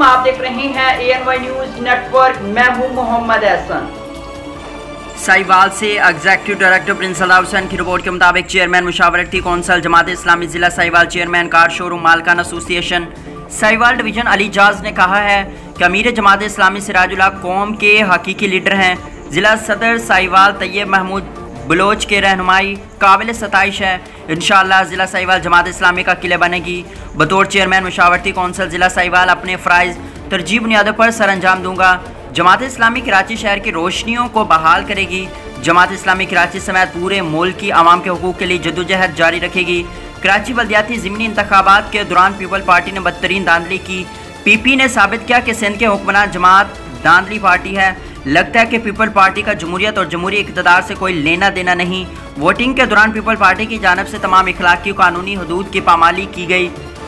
आप देख रहे हैं ANY न्यूज नेटवर्क। मैं हूं मोहम्मद एहसन। साहिवाल से एग्जीक्यूटिव डायरेक्टर प्रिंस सलाह हुसैन की रिपोर्ट के मुताबिक चेयरमैन मुशावरती कौंसल जमात इस्लामी जिला साहिवाल, चेयरमैन कार शोरूम मालकान एसोसिएशन साहिवाल डिवीजन अली जाज ने कहा है कि अमीर जमात इस्लामी सिराजुल हक कौम के हकीकी लीडर हैं। जिला सदर साहिवाल तैयब महमूद बलोच के रहनुमाई काबिल सताइश है। इंशाअल्लाह ज़िला साहिवाल जमात इस्लामी का किले बनेगी। बतौर चेयरमैन मुशावरती कौंसल ज़िला साहिवाल अपने फ़राइज़ तरजीह बुनियादों पर सर अंजाम दूंगा। जमात इस्लामी कराची शहर की रोशनियों को बहाल करेगी। जमात इस्लामी कराची समेत पूरे मुल्क की आवाम के हकूक़ के लिए जद्दोजहद जारी रखेगी। कराची बल्दियाती ज़िमनी इंतखाबात के दौरान पीपल पार्टी ने बदतरीन धांधली की। PP ने साबित किया कि सिंध के हुक्मरान जमात धांधली पार्टी है। लगता है कि पीपल पार्टी का जमहूरियत और जमहूरी इक़्तिदार से कोई लेना देना नहीं। वोटिंग के दौरान पीपल पार्टी की जानिब से तमाम इखलाकी कानूनी हदूद की पामाली की गई।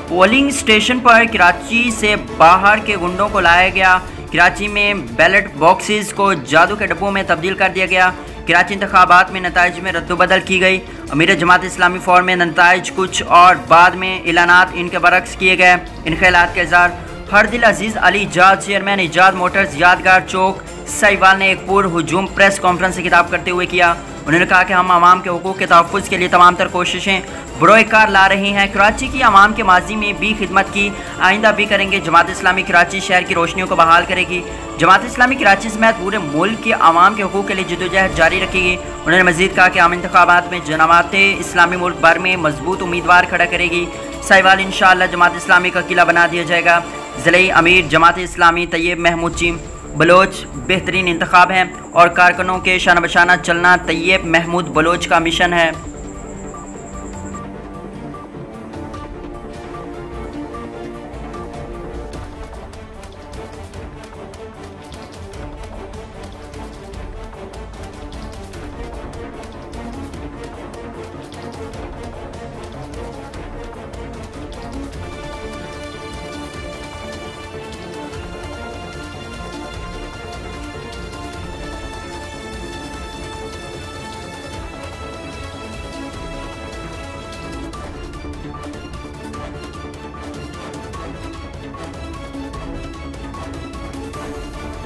पोलिंग स्टेशन पर कराची से बाहर के गुंडों को लाया गया। कराची में बैलेट बॉक्सेस को जादू के डब्बों में तब्दील कर दिया गया। कराची इंतखाबात में नताइज में रद्दबदल की गई। अमीर जमात इस्लामी फॉर्म में नताइज कुछ और बाद में ऐलानात इनके बरक्स किए गए। इन ख्यालात के इज़हार हरदिल अजीज़ अली जाज, चेयरमैन इजाद मोटर्स यादगार चौक साहिवाल ने एक पुरहुजूम प्रेस कॉन्फ्रेंस से खिताब करते हुए किया। उन्होंने कहा कि हम आवाम के हुकूक़ के तहफ़्फ़ुज़ के लिए तमाम तर कोशिशें बरोएकार ला रहे हैं। कराची की आवाम के माजी में भी खिदमत की, आइंदा भी करेंगे। जमात इस्लामी कराची शहर की रोशनियों को बहाल करेगी। जमात इस्लामी कराची समेत पूरे मुल्क के आवाम के हुकूक़ के लिए जद्दोजहद जारी रखेगी। उन्होंने मज़ीद कहा कि आम इंतखाबात में जमात इस्लामी मुल्क भर में मजबूत उम्मीदवार खड़ा करेगी। साहिवाल इंशाअल्लाह जमात इस्लामी का किला बना दिया जाएगा। ज़िले अमीर जमात इस्लामी तैयब महमूद चीम बलोच बेहतरीन इंतखाब हैं और कारकुनों के शान बशाना चलना तैयब महमूद बलोच का मिशन है।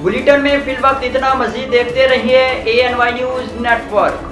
बुलेटिन में फिल वक्त इतना। मजीद देखते रहिए ANY न्यूज नेटवर्क।